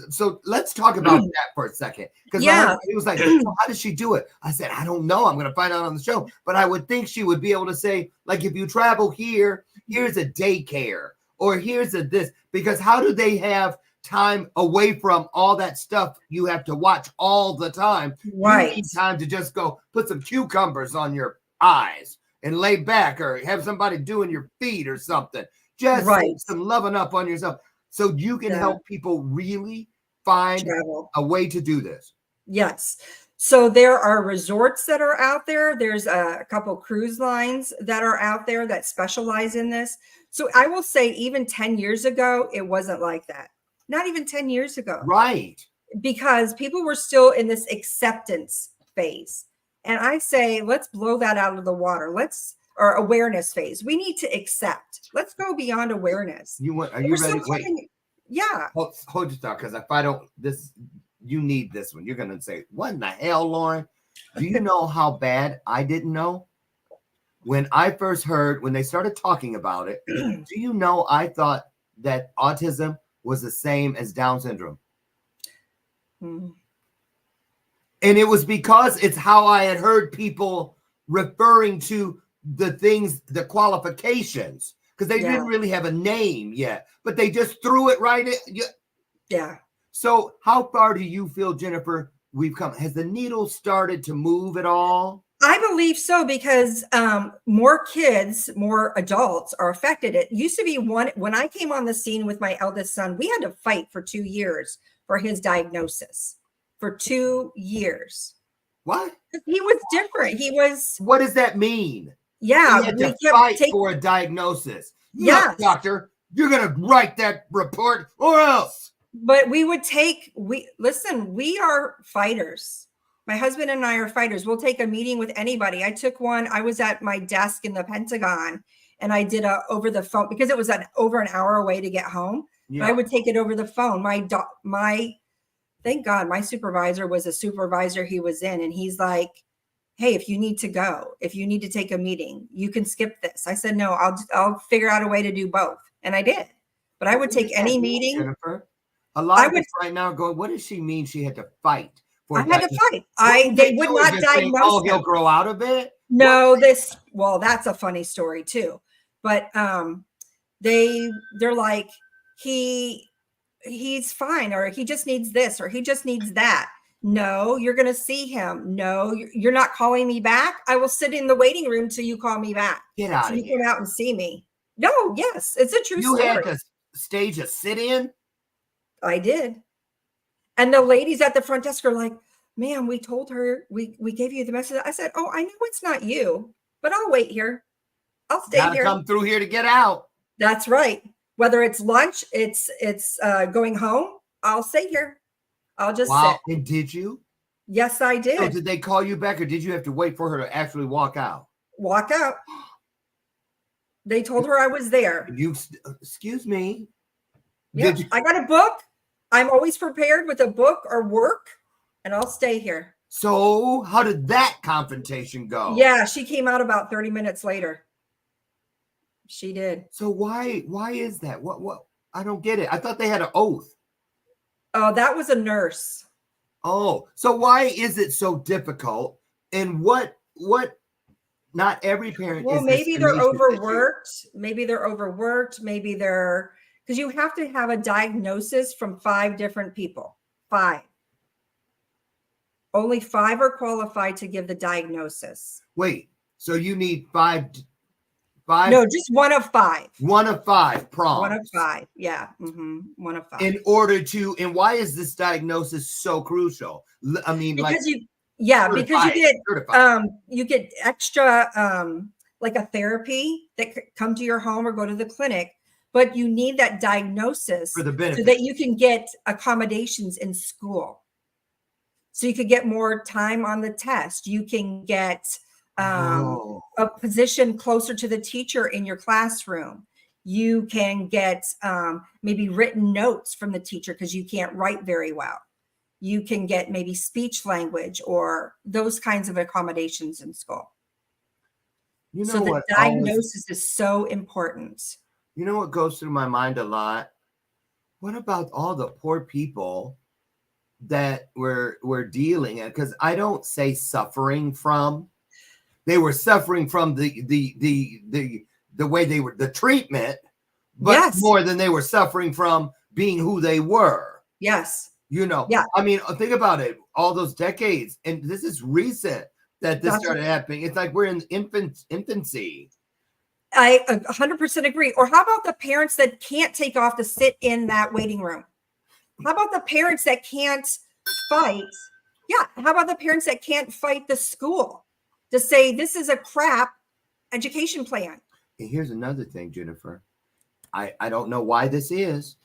[SPEAKER 2] so let's talk about that for a second. Because it was like, so how does she do it? I said, I don't know. I'm going to find out on the show. But I would think she would be able to say, like, if you travel here, here's a daycare or here's a this, because how do they have time away from all that stuff you have to watch all the time?
[SPEAKER 3] Right.
[SPEAKER 2] You need time to just go put some cucumbers on your eyes and lay back, or have somebody doing your feet or something. Just some loving up on yourself. So you can help people really find a way to do this.
[SPEAKER 3] Yes. So there are resorts that are out there. There's a couple cruise lines that are out there that specialize in this. So I will say even 10 years ago, it wasn't like that. Not even 10 years ago.
[SPEAKER 2] Right.
[SPEAKER 3] Because people were still in this acceptance phase. And I say, let's blow that out of the water. Or awareness phase. We need to accept. Let's go beyond awareness.
[SPEAKER 2] Are you ready? Wait.
[SPEAKER 3] Yeah.
[SPEAKER 2] Hold your thought, because if I don't, you need this one. You're going to say, what in the hell, Lauren? Do you know how bad I didn't know? When I first heard, when they started talking about it, do you know I thought that autism was the same as Down syndrome? And it was because it's how I had heard people referring to the things, the qualifications, because they didn't really have a name yet, but they just threw it right in.
[SPEAKER 3] Yeah.
[SPEAKER 2] So how far do you feel, Jenifer, we've come? Has the needle started to move at all?
[SPEAKER 3] I believe so, because more kids, more adults are affected. It used to be when I came on the scene with my eldest son, we had to fight for 2 years for his diagnosis. For 2 years.
[SPEAKER 2] What?
[SPEAKER 3] He was different. He was.
[SPEAKER 2] What does that mean?
[SPEAKER 3] Yeah.
[SPEAKER 2] We had to fight for a diagnosis.
[SPEAKER 3] Yes.
[SPEAKER 2] Look, doctor, you're going to write that report or else.
[SPEAKER 3] But we are fighters. My husband and I are fighters. We'll take a meeting with anybody. I took one. I was at my desk in the Pentagon and I did over the phone, because it was over an hour away to get home. Yeah. I would take it over the phone. Thank God my supervisor was a supervisor he was in. And he's like, hey, if you need to go, if you need to take a meeting, you can skip this. I said, no, I'll figure out a way to do both. And I did. But I would take any meeting.
[SPEAKER 2] Jenifer, a lot of us right now going, what does she mean she had to fight?
[SPEAKER 3] I had to fight. They would not diagnose him.
[SPEAKER 2] He'll grow out of it?
[SPEAKER 3] No, that's a funny story too. But they're like, he's fine, or he just needs this, or he just needs that. No, you're going to see him. No, you're not calling me back. I will sit in the waiting room till you call me back.
[SPEAKER 2] Get out of here.
[SPEAKER 3] You come out and see me. No, yes, it's a true story.
[SPEAKER 2] You had to stage a sit-in?
[SPEAKER 3] I did. And the ladies at the front desk are like, ma'am, we told her, we gave you the message. I said, oh, I know it's not you, but I'll wait here. I'll stay here.
[SPEAKER 2] Come through here to get out.
[SPEAKER 3] That's right. Whether it's lunch, it's going home, I'll stay here. I'll just sit.
[SPEAKER 2] And did you?
[SPEAKER 3] Yes, I did.
[SPEAKER 2] So did they call you back, or did you have to wait for her to actually walk out?
[SPEAKER 3] Walk out. They told her I was there.
[SPEAKER 2] Excuse me.
[SPEAKER 3] Yeah, I got a book. I'm always prepared with a book or work, and I'll stay here.
[SPEAKER 2] So how did that confrontation go?
[SPEAKER 3] Yeah, she came out about 30 minutes later. She did.
[SPEAKER 2] So why is that? What? I don't get it. I thought they had an oath.
[SPEAKER 3] Oh, that was a nurse.
[SPEAKER 2] Oh, so why is it so difficult? And what not every parent
[SPEAKER 3] is. Well, maybe they're overworked. Maybe they're overworked. Maybe they're, because you have to have a diagnosis from 5 different people. 5. Only 5 are qualified to give the diagnosis.
[SPEAKER 2] Wait, so you need 5?
[SPEAKER 3] No, just 1 of 5.
[SPEAKER 2] 1 of 5 prompts.
[SPEAKER 3] 1 of 5. Yeah. 1 of 5.
[SPEAKER 2] In order to, and why is this diagnosis so crucial? I mean,
[SPEAKER 3] because you get extra, like a therapy that could come to your home or go to the clinic, but you need that diagnosis
[SPEAKER 2] for the benefit,
[SPEAKER 3] so that you can get accommodations in school. So you could get more time on the test. You can get a position closer to the teacher in your classroom. You can get maybe written notes from the teacher because you can't write very well. you can get maybe speech language or those kinds of accommodations in school.
[SPEAKER 2] You know
[SPEAKER 3] so the
[SPEAKER 2] what
[SPEAKER 3] diagnosis is so important.
[SPEAKER 2] You know what goes through my mind a lot? What about all the poor people that we're dealing at? Because I don't say suffering from. They were suffering from the way they were, the treatment, but more than they were suffering from being who they were.
[SPEAKER 3] Yes.
[SPEAKER 2] You know, I mean, think about it. All those decades, and this is recent that this started happening. It's like we're in infancy.
[SPEAKER 3] I 100% agree. Or how about the parents that can't take off to sit in that waiting room? How about the parents that can't fight? Yeah. How about the parents that can't fight the school to say this is a crap education plan?
[SPEAKER 2] And here's another thing, Jenifer. I don't know why this is.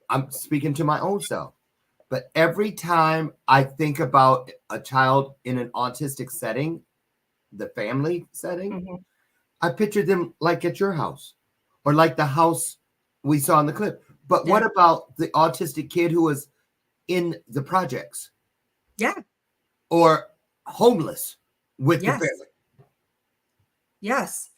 [SPEAKER 2] I'm speaking to my own self. But every time I think about a child in an autistic setting, the family setting, I picture them like at your house or like the house we saw in the clip. But what about the autistic kid who was in the projects?
[SPEAKER 3] Yeah.
[SPEAKER 2] Or homeless with the family?
[SPEAKER 3] Yes.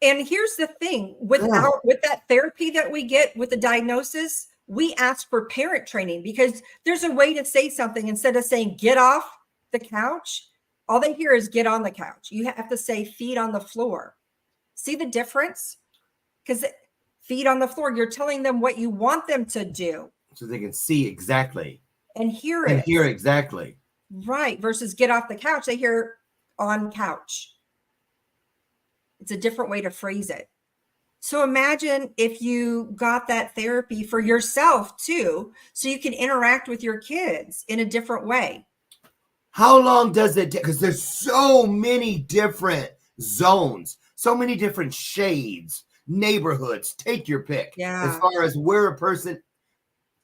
[SPEAKER 3] And here's the thing with that therapy that we get with the diagnosis, we ask for parent training because there's a way to say something instead of saying get off the couch. All they hear is get on the couch. You have to say feet on the floor. See the difference? Because feet on the floor, you're telling them what you want them to do.
[SPEAKER 2] So they can see exactly.
[SPEAKER 3] And hear it.
[SPEAKER 2] And hear exactly.
[SPEAKER 3] Right. Versus get off the couch. They hear on couch. It's a different way to phrase it. So imagine if you got that therapy for yourself too, so you can interact with your kids in a different way.
[SPEAKER 2] How long does it take? Because there's so many different zones, so many different shades, neighborhoods, take your pick. As far as where a person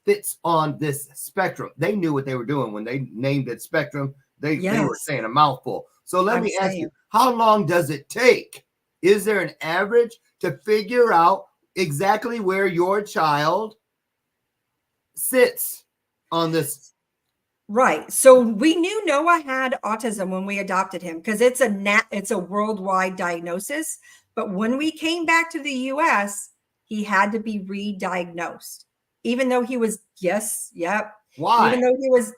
[SPEAKER 2] fits on this spectrum. They knew what they were doing when they named it spectrum. They were saying a mouthful. So let me ask you, how long does it take? Is there an average to figure out exactly where your child sits on this?
[SPEAKER 3] Right. So we knew Noah had autism when we adopted him because it's a worldwide diagnosis. But when we came back to the US, he had to be re-diagnosed, even though he was,
[SPEAKER 2] Why?
[SPEAKER 3] Even though he was.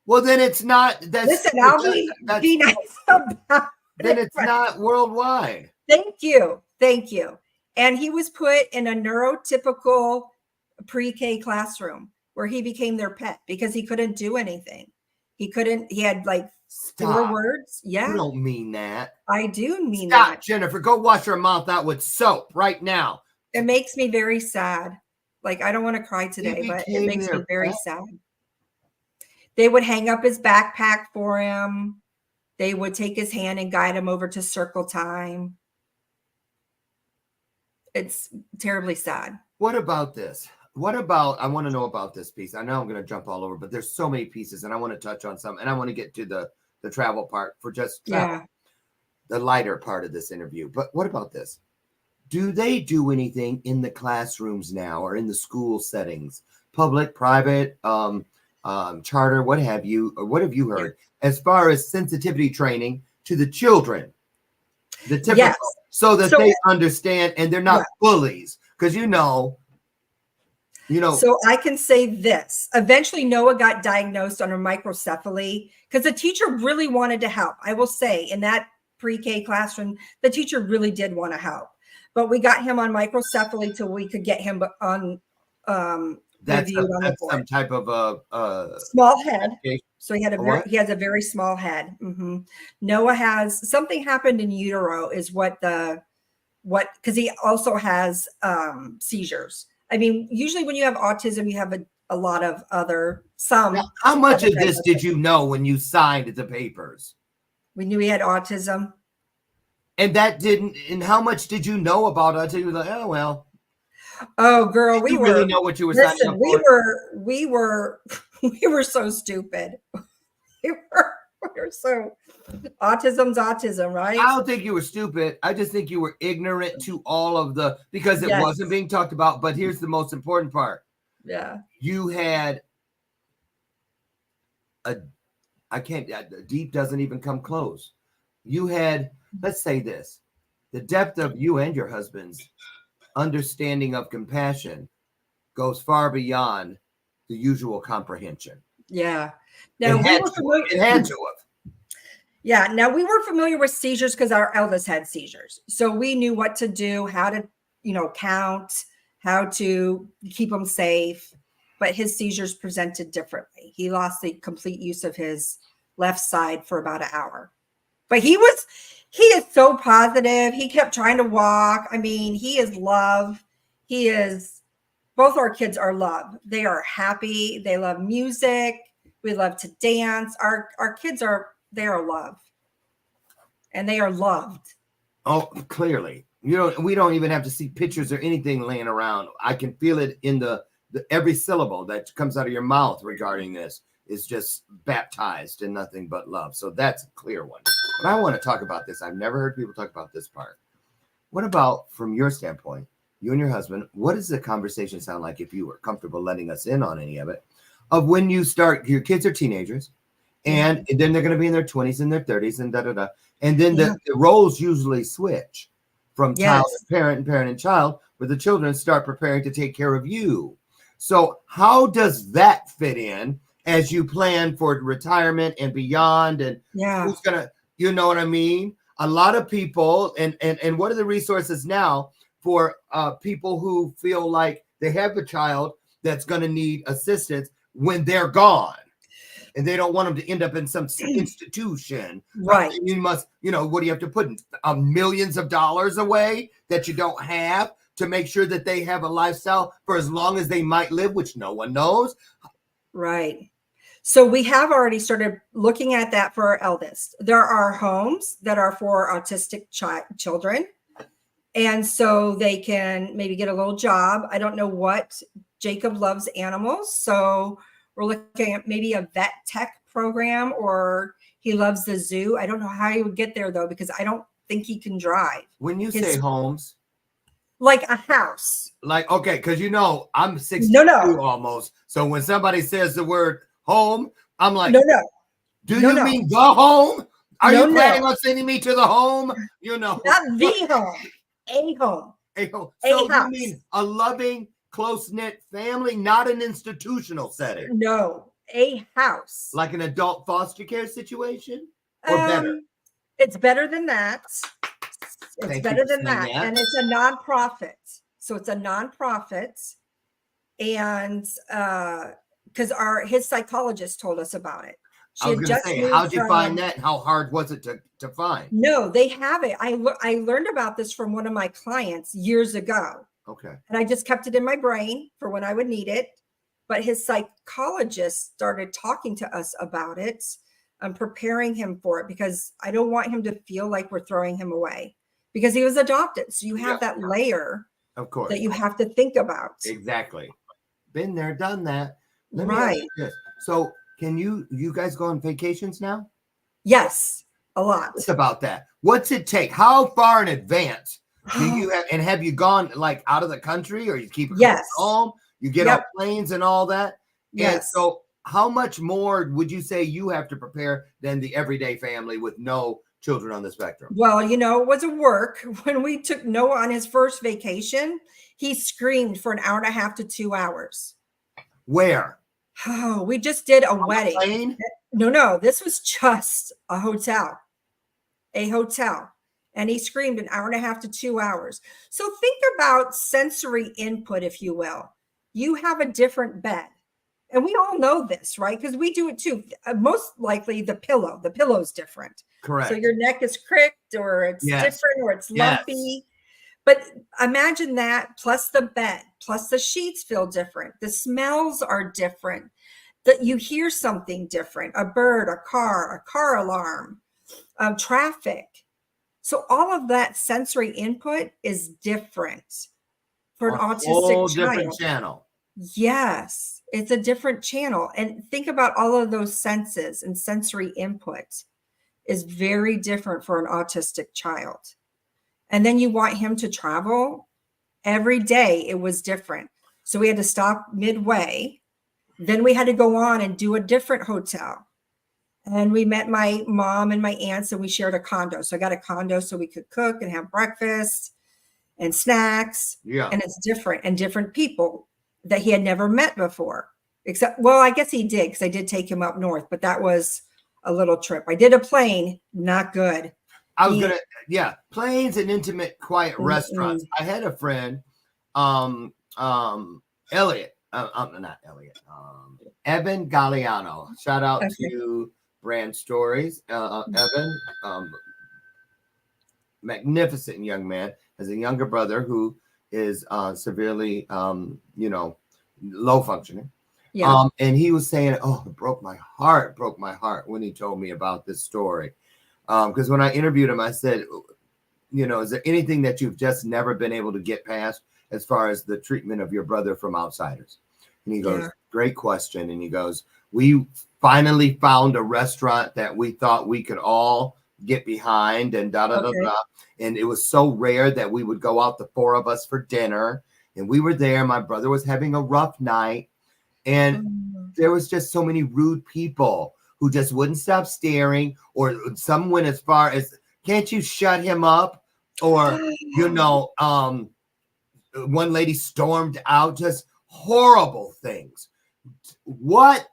[SPEAKER 2] Well, then it's not.
[SPEAKER 3] Listen, I'll be nice about
[SPEAKER 2] then it's not worldwide.
[SPEAKER 3] Thank you. Thank you. And he was put in a neurotypical pre-K classroom where he became their pet because he couldn't do anything. He had like 4 words. Yeah.
[SPEAKER 2] You don't mean that.
[SPEAKER 3] I do mean that.
[SPEAKER 2] Jenifer, go wash your mouth out with soap right now.
[SPEAKER 3] It makes me very sad. Like, I don't want to cry today, but it makes me very sad. They would hang up his backpack for him. They would take his hand and guide him over to circle time. It's terribly sad.
[SPEAKER 2] What about this? I want to know about this piece. I know I'm going to jump all over, but there's so many pieces and I want to touch on some and I want to get to the travel part for just travel, the lighter part of this interview. But what about this? Do they do anything in the classrooms now or in the school settings, public, private, charter, what have you, or what have you heard as far as sensitivity training to the children, the typical, so that they understand and they're not bullies? Because you know.
[SPEAKER 3] So I can say this. Eventually, Noah got diagnosed on a microcephaly because the teacher really wanted to help. I will say in that pre-K classroom, the teacher really did want to help. But we got him on microcephaly till we could get him on
[SPEAKER 2] that's some type of a
[SPEAKER 3] small head. So he has a very small head. Noah has something happened in utero is because he also has we I mean, usually when you have autism, you have a lot of some.
[SPEAKER 2] Now, how much of this did you know when you signed the papers?
[SPEAKER 3] We knew he had autism.
[SPEAKER 2] And and how much did you know about autism? You were like, oh, well.
[SPEAKER 3] Oh, girl, we
[SPEAKER 2] really know what you were signing up for?
[SPEAKER 3] We were so stupid. We were so autism's autism, right?
[SPEAKER 2] I don't think you were stupid. I just think you were ignorant to all of because it wasn't being talked about. But here's the most important part.
[SPEAKER 3] Yeah.
[SPEAKER 2] You had I can't, deep doesn't even come close. You had, let's say this, the depth of you and your husband's understanding of compassion goes far beyond the usual comprehension.
[SPEAKER 3] Yeah. Now
[SPEAKER 2] it had to have.
[SPEAKER 3] Yeah. Now we were familiar with seizures because our eldest had seizures. So we knew what to do, how to, count, how to keep them safe. But his seizures presented differently. He lost the complete use of his left side for about an hour. But he is so positive. He kept trying to walk. I mean, he is love. Both our kids are love. They are happy. They love music. We love to dance. Our kids they are love. And they are loved.
[SPEAKER 2] Oh, clearly. We don't even have to see pictures or anything laying around. I can feel it in the every syllable that comes out of your mouth regarding this is just baptized in nothing but love. So that's a clear one. But I want to talk about this. I've never heard people talk about this part. What about, from your standpoint, you and your husband, what does the conversation sound like, if you were comfortable letting us in on any of it, of when you start, your kids are teenagers, and then they're going to be in their 20s and their 30s and da-da-da. And then the roles usually switch from child and parent and child, where the children start preparing to take care of you. So how does that fit in as you plan for retirement and beyond? And who's going to, you know what I mean? A lot of people, and what are the resources now for people who feel like they have a child that's going to need assistance when they're gone, and they don't want them to end up in some institution.
[SPEAKER 3] Right.
[SPEAKER 2] You must, what do you have to put millions of dollars away that you don't have to make sure that they have a lifestyle for as long as they might live, which no one knows.
[SPEAKER 3] Right. So we have already started looking at that for our eldest. There are homes that are for autistic children. And so they can maybe get a little job. I don't know what. Jacob loves animals. So we're looking at maybe a vet tech program, or he loves the zoo. I don't know how he would get there though, because I don't think he can drive.
[SPEAKER 2] When you say homes,
[SPEAKER 3] like a house.
[SPEAKER 2] Like, okay, because I'm 62 almost. So when somebody says the word home, I'm like,
[SPEAKER 3] no.
[SPEAKER 2] Do you mean the home? Are you planning on sending me to the home? Not
[SPEAKER 3] the home. A home.
[SPEAKER 2] A home. So you mean a loving, close-knit family, not an institutional setting?
[SPEAKER 3] No, a house.
[SPEAKER 2] Like an adult foster care situation? Or better?
[SPEAKER 3] It's better than that. It's better than that. And it's a nonprofit. So it's a nonprofit. And because his psychologist told us about it.
[SPEAKER 2] I was going to say, how'd you find that? How hard was it to find?
[SPEAKER 3] No, they have it. I learned about this from one of my clients years ago.
[SPEAKER 2] Okay.
[SPEAKER 3] And I just kept it in my brain for when I would need it. But his psychologist started talking to us about it and preparing him for it, because I don't want him to feel like we're throwing him away, because he was adopted. So you have that layer,
[SPEAKER 2] of course,
[SPEAKER 3] that you have to think about.
[SPEAKER 2] Exactly. Been there, done that.
[SPEAKER 3] Right.
[SPEAKER 2] So can you guys go on vacations now?
[SPEAKER 3] Yes, a lot.
[SPEAKER 2] It's about that. What's it take? How far in advance do you have you gone like out of the country, or you keep it home? You get on planes and all that?
[SPEAKER 3] Yes.
[SPEAKER 2] And so how much more would you say you have to prepare than the everyday family with no children on the spectrum?
[SPEAKER 3] Well, it was a work. When we took Noah on his first vacation, he screamed for an hour and a half to 2 hours.
[SPEAKER 2] Where?
[SPEAKER 3] Oh, we just did a wedding.
[SPEAKER 2] Plane?
[SPEAKER 3] No, this was just a hotel. And he screamed an hour and a half to 2 hours. So think about sensory input, if you will. You have a different bed. And we all know this, right? Because we do it too. Most likely the pillow's different.
[SPEAKER 2] Correct.
[SPEAKER 3] So your neck is cricked, or it's different, or it's lumpy. But imagine that, plus the bed, plus the sheets feel different. The smells are different. That you hear something different, a bird, a car alarm, traffic. So all of that sensory input is different for an autistic child.
[SPEAKER 2] Different channel.
[SPEAKER 3] Yes, it's a different channel. And think about all of those senses, and sensory input is very different for an autistic child. And then you want him to travel every day. It was different. So we had to stop midway. Then we had to go on and do a different hotel. And we met my mom and my aunts, and we shared a condo. So I got a condo so we could cook and have breakfast and snacks.
[SPEAKER 2] Yeah.
[SPEAKER 3] And it's different, and different people that he had never met before. Except, well, I guess he did, because I did take him up north, but that was a little trip. I did a plane, not good.
[SPEAKER 2] I was planes and intimate, quiet restaurants. I had a friend, Elliot, not Elliot, Evan Galliano. Shout out to Brand Stories. Evan, magnificent young man, has a younger brother who is severely, low functioning. Yeah. And he was saying, it broke my heart when he told me about this story. Because when I interviewed him, I said, is there anything that you've just never been able to get past as far as the treatment of your brother from outsiders? And he goes, great question. And he goes, we finally found a restaurant that we thought we could all get behind and And it was so rare that we would go out, the four of us, for dinner. And we were there. My brother was having a rough night. And there was just so many rude people who just wouldn't stop staring, or some went as far as, can't you shut him up? Or, one lady stormed out, just horrible things. What?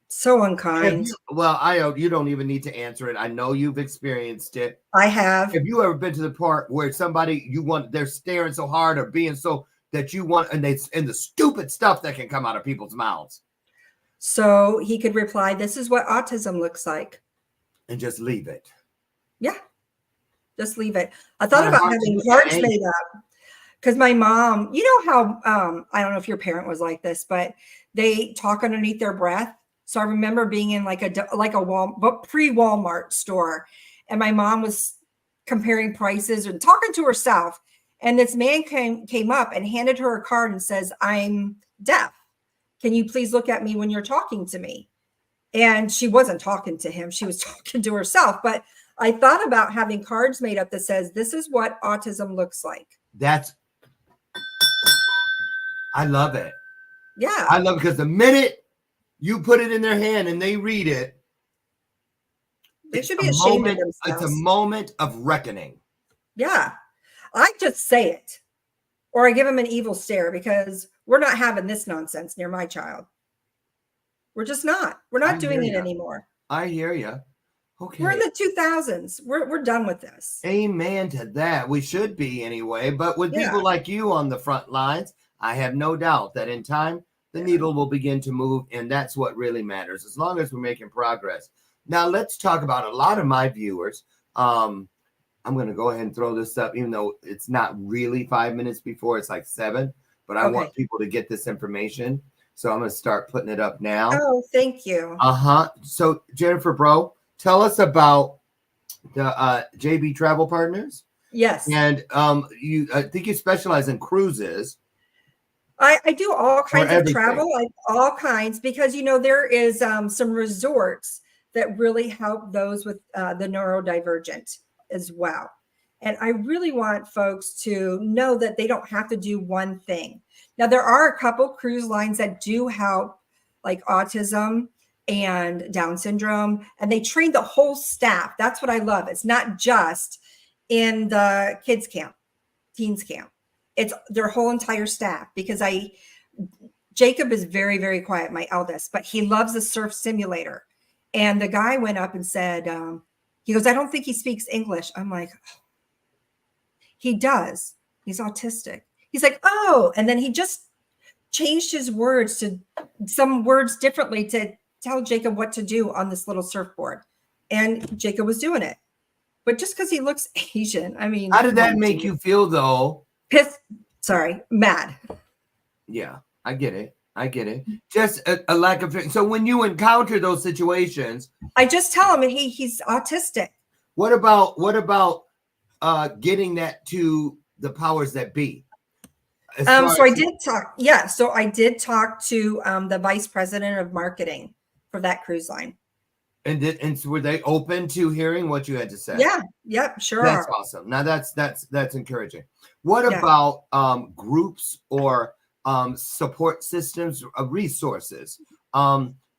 [SPEAKER 3] So unkind.
[SPEAKER 2] You don't even need to answer it. I know you've experienced it.
[SPEAKER 3] I have.
[SPEAKER 2] Have you ever been to the part where somebody they're staring so hard or being so that you want, and the stupid stuff that can come out of people's mouths?
[SPEAKER 3] So he could reply, this is what autism looks like.
[SPEAKER 2] And just leave it.
[SPEAKER 3] Yeah. Just leave it. I thought about having cards made up, because my mom, how, I don't know if your parent was like this, but they talk underneath their breath. So I remember being in like a pre-Walmart store, and my mom was comparing prices and talking to herself. And this man came up and handed her a card and says, I'm deaf. Can you please look at me when you're talking to me? And she wasn't talking to him. She was talking to herself. But I thought about having cards made up that says, this is what autism looks like.
[SPEAKER 2] I love it.
[SPEAKER 3] Yeah.
[SPEAKER 2] I love it, because the minute you put it in their hand and they read it,
[SPEAKER 3] they should be ashamed of themselves.
[SPEAKER 2] It's a moment of reckoning.
[SPEAKER 3] Yeah. I just say it, or I give them an evil stare, because we're not having this nonsense near my child. We're just not. We're not doing it anymore.
[SPEAKER 2] I hear you. Okay.
[SPEAKER 3] We're in the 2000s. We're done with this.
[SPEAKER 2] Amen to that. We should be anyway. But with people like you on the front lines, I have no doubt that in time, the needle will begin to move. And that's what really matters, as long as we're making progress. Now, let's talk about a lot of my viewers. I'm going to go ahead and throw this up, even though it's not really 5 minutes before, it's like 7. But I want people to get this information. So I'm going to start putting it up now.
[SPEAKER 3] Oh, thank you.
[SPEAKER 2] So Jenifer Breaux, tell us about the JB Travel Partners.
[SPEAKER 3] Yes.
[SPEAKER 2] And I think you specialize in cruises.
[SPEAKER 3] I do all kinds of travel, all kinds, because, there is some resorts that really help those with the neurodivergent as well. And I really want folks to know that they don't have to do one thing. Now, there are a couple cruise lines that do help, like autism and Down syndrome, and they train the whole staff. That's what I love. It's not just in the kids camp, teens camp. It's their whole entire staff, because Jacob is very, very quiet, my eldest, but he loves the surf simulator. And the guy went up and said, he goes, I don't think he speaks English. I'm like, oh, he does. He's autistic. He's like, oh, and then he just changed his words to some words differently to tell Jacob what to do on this little surfboard. And Jacob was doing it. But just because he looks Asian, I mean.
[SPEAKER 2] How did that make you feel, though?
[SPEAKER 3] Mad.
[SPEAKER 2] Yeah, I get it. Just a lack of. So when you encounter those situations,
[SPEAKER 3] I just tell him, and he's autistic.
[SPEAKER 2] What about getting that to the powers that be?
[SPEAKER 3] So I did talk. Yeah. So I did talk to the vice president of marketing for that cruise line.
[SPEAKER 2] And so were they open to hearing what you had to say?
[SPEAKER 3] Yeah. Yep. Sure.
[SPEAKER 2] That's awesome. Now that's encouraging. What about groups or support systems, resources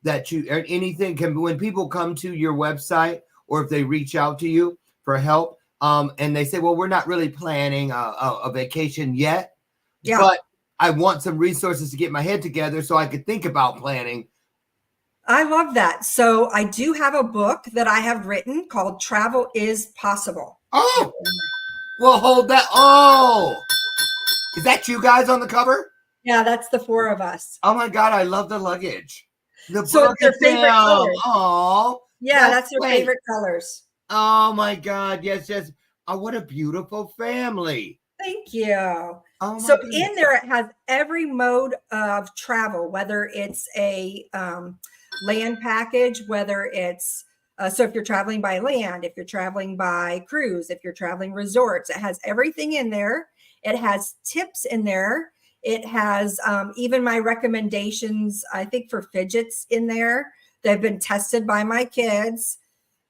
[SPEAKER 2] that you, or anything can, when people come to your website or if they reach out to you for help, and they say, well, we're not really planning a vacation yet, but I want some resources to get my head together so I could think about planning.
[SPEAKER 3] I love that. So I do have a book that I have written called Travel is Possible.
[SPEAKER 2] Oh, well, hold that. Oh, is that you guys on the cover?
[SPEAKER 3] Yeah, that's the 4 of us.
[SPEAKER 2] Oh my God, I love the luggage. The
[SPEAKER 3] So
[SPEAKER 2] book
[SPEAKER 3] it's their favorite colors.
[SPEAKER 2] Oh,
[SPEAKER 3] yeah, that's their favorite colors.
[SPEAKER 2] Oh my God, yes, yes. Oh, what a beautiful family.
[SPEAKER 3] Thank you.
[SPEAKER 2] Oh
[SPEAKER 3] so
[SPEAKER 2] goodness.
[SPEAKER 3] In there, it has every mode of travel, whether it's a land package, whether it's so if you're traveling by land, if you're traveling by cruise, if you're traveling resorts, it has everything in there. It has tips in there. It has even my recommendations, I think, for fidgets in there. They've been tested by my kids.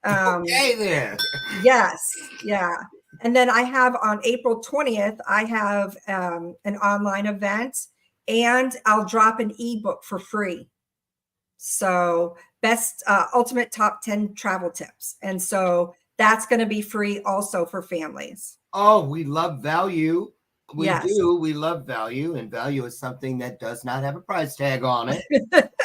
[SPEAKER 2] Okay, then.
[SPEAKER 3] Yes, yeah. And then I have on April 20th, I have an online event, and I'll drop an ebook for free. So best ultimate top 10 travel tips. And so that's going to be free also for families.
[SPEAKER 2] Oh, we love value. We
[SPEAKER 3] Yes.
[SPEAKER 2] do. We love value, and value is something that does not have a price tag on it.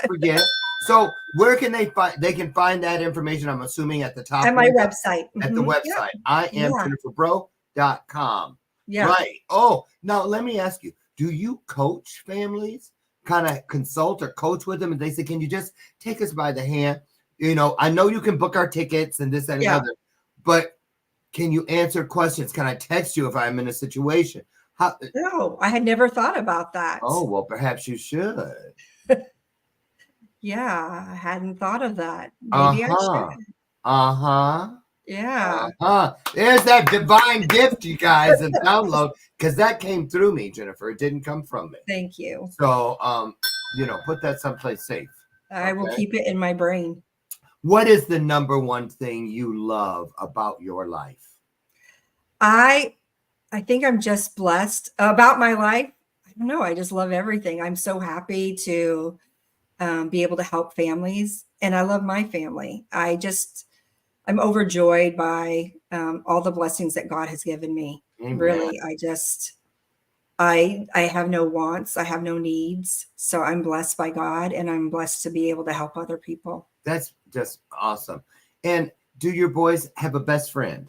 [SPEAKER 2] Forget. So where can they find? They can find that information, I'm assuming, at the top.
[SPEAKER 3] At my website.
[SPEAKER 2] At the website.
[SPEAKER 3] Yep.
[SPEAKER 2] I am JeniferBreaux.com.
[SPEAKER 3] Yeah.
[SPEAKER 2] Right. Oh, now let me ask you, do you coach families? Kind of consult or coach with them? And they say, can you just take us by the hand? You know, I know you can book our tickets and this, that, and the other, but can you answer questions? Can I text you if I'm in a situation?
[SPEAKER 3] No, I had never thought about that.
[SPEAKER 2] Oh, well, perhaps you should.
[SPEAKER 3] Yeah, I hadn't thought of that. Maybe I should. Yeah.
[SPEAKER 2] There's that divine gift, you guys, and download, because that came through me, Jenifer. It didn't come from me.
[SPEAKER 3] Thank you.
[SPEAKER 2] So, put that someplace safe.
[SPEAKER 3] I will keep it in my brain.
[SPEAKER 2] What is the number one thing you love about your life?
[SPEAKER 3] I think I'm just blessed about my life. I don't know. I just love everything. I'm so happy to be able to help families, and I love my family. I'm overjoyed by all the blessings that God has given me. Amen. Really, I have no wants. I have no needs. So I'm blessed by God, and I'm blessed to be able to help other people.
[SPEAKER 2] That's just awesome. And do your boys have a best friend?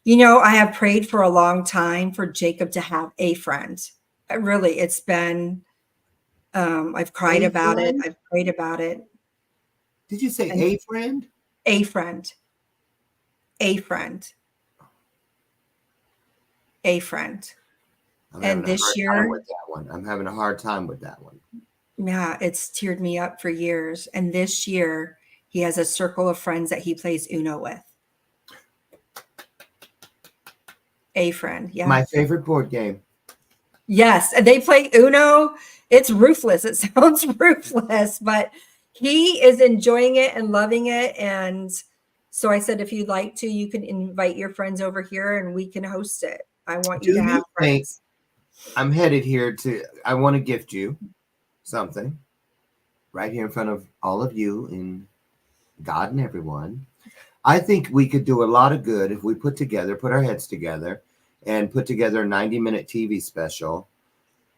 [SPEAKER 3] You know, I have prayed for a long time for Jacob to have a friend. Really, it's been, I've cried about it. I've prayed about it.
[SPEAKER 2] Did you say a friend?
[SPEAKER 3] A friend. A friend. A friend. And this year,
[SPEAKER 2] I'm having a hard time with that one.
[SPEAKER 3] Yeah, it's teared me up for years. And this year, he has a circle of friends that he plays Uno with. A friend, yeah.
[SPEAKER 2] My favorite board game.
[SPEAKER 3] Yes, and they play Uno. It's ruthless. It sounds ruthless, but he is enjoying it and loving it. And so I said, if you'd like to, you can invite your friends over here and we can host it. I want you to have friends.
[SPEAKER 2] I'm headed here I want to gift you something right here in front of all of you and God and everyone. I think we could do a lot of good if we put our heads together and put together a 90-minute TV special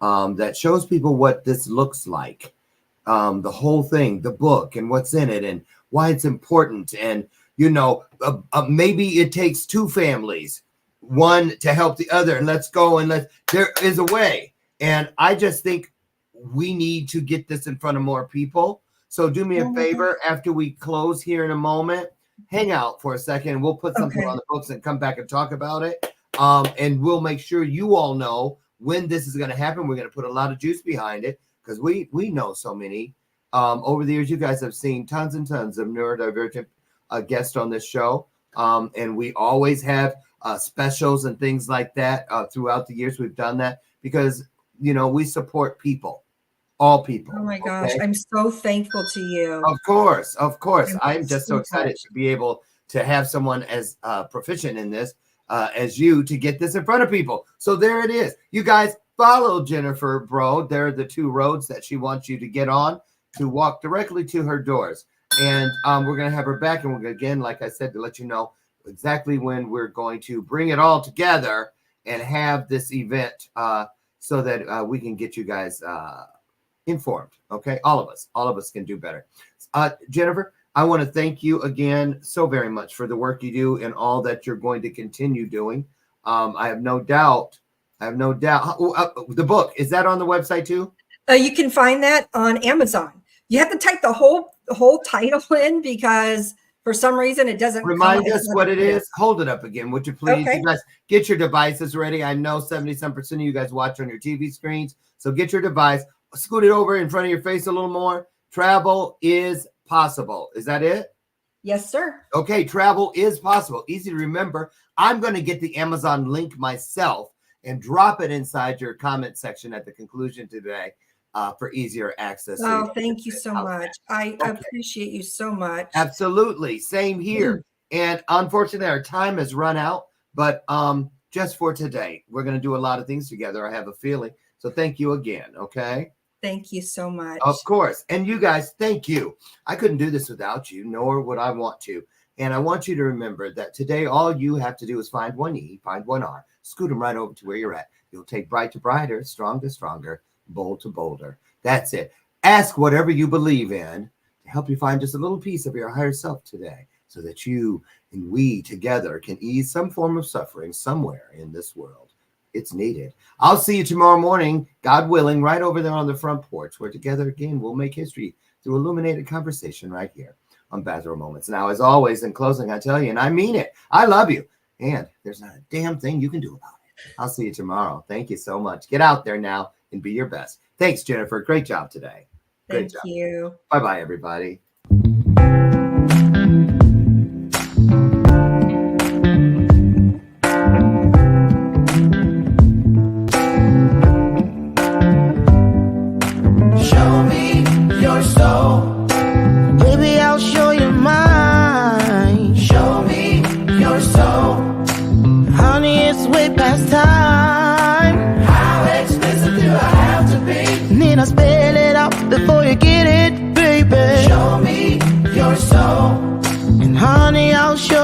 [SPEAKER 2] that shows people what this looks like. The whole thing, the book and what's in it and why it's important. And, maybe it takes two families, one to help the other, and let's go and there is a way. And I just think we need to get this in front of more people. So do me a favor, after we close here in a moment, hang out for a second. We'll put something on the books and come back and talk about it. And we'll make sure you all know when this is going to happen. We're going to put a lot of juice behind it because we know so many. Over the years, you guys have seen tons and tons of neurodivergent guests on this show. And we always have specials and things like that throughout the years. We've done that because, we support people, all people.
[SPEAKER 3] Oh my gosh. I'm so thankful to you.
[SPEAKER 2] Of course. I'm just so excited to be able to have someone as proficient in this as you to get this in front of people. So there it is. You guys follow Jenifer Breaux. There are the two roads that she wants you to get on. to walk directly to her doors. And we're going to have her back. And we're going to, again, like I said, to let you know exactly when we're going to bring it all together and have this event so that we can get you guys informed. Okay. All of us can do better. Jenifer, I want to thank you again so very much for the work you do and all that you're going to continue doing. I have no doubt. The book, is that on the website too?
[SPEAKER 3] You can find that on Amazon. You have to type the whole title in because for some reason it doesn't
[SPEAKER 2] remind us what it is. Hold it up again, would you please?
[SPEAKER 3] Okay.
[SPEAKER 2] You guys get your devices ready. I know 70% of you guys watch on your TV screens, so get your device, scoot it over in front of your face a little more. Travel is possible. Is that it?
[SPEAKER 3] Yes, sir.
[SPEAKER 2] Okay, travel is possible. Easy to remember. I'm going to get the Amazon link myself and drop it inside your comment section at the conclusion today for easier access.
[SPEAKER 3] Oh, thank you so much. I appreciate you so much.
[SPEAKER 2] Absolutely. Same here. And unfortunately, our time has run out, but just for today, we're going to do a lot of things together. I have a feeling. So thank you again. Okay.
[SPEAKER 3] Thank you so much.
[SPEAKER 2] Of course. And you guys, thank you. I couldn't do this without you, nor would I want to. And I want you to remember that today, all you have to do is find one E, find one R, scoot them right over to where you're at. You'll take bright to brighter, strong to stronger, bold to bolder. That's it. Ask whatever you believe in to help you find just a little piece of your higher self today so that you and we together can ease some form of suffering somewhere in this world. It's needed. I'll see you tomorrow morning, God willing, right over there on the front porch, where together again we'll make history through illuminated conversation right here on Bathrobe Moments. Now, as always, in closing, I tell you, and I mean it, I love you, and there's not a damn thing you can do about it. I'll see you tomorrow. Thank you so much. Get out there now and be your best. Thanks, Jenifer. Great job today.
[SPEAKER 3] Thank you.
[SPEAKER 2] Bye-bye, everybody.
[SPEAKER 7] Show me your soul. Baby, I'll show you mine. Show me your soul. Honey, it's way past time. How expensive do I have to be? Need I spell it out before you get it, baby? Show me your soul. And honey, I'll show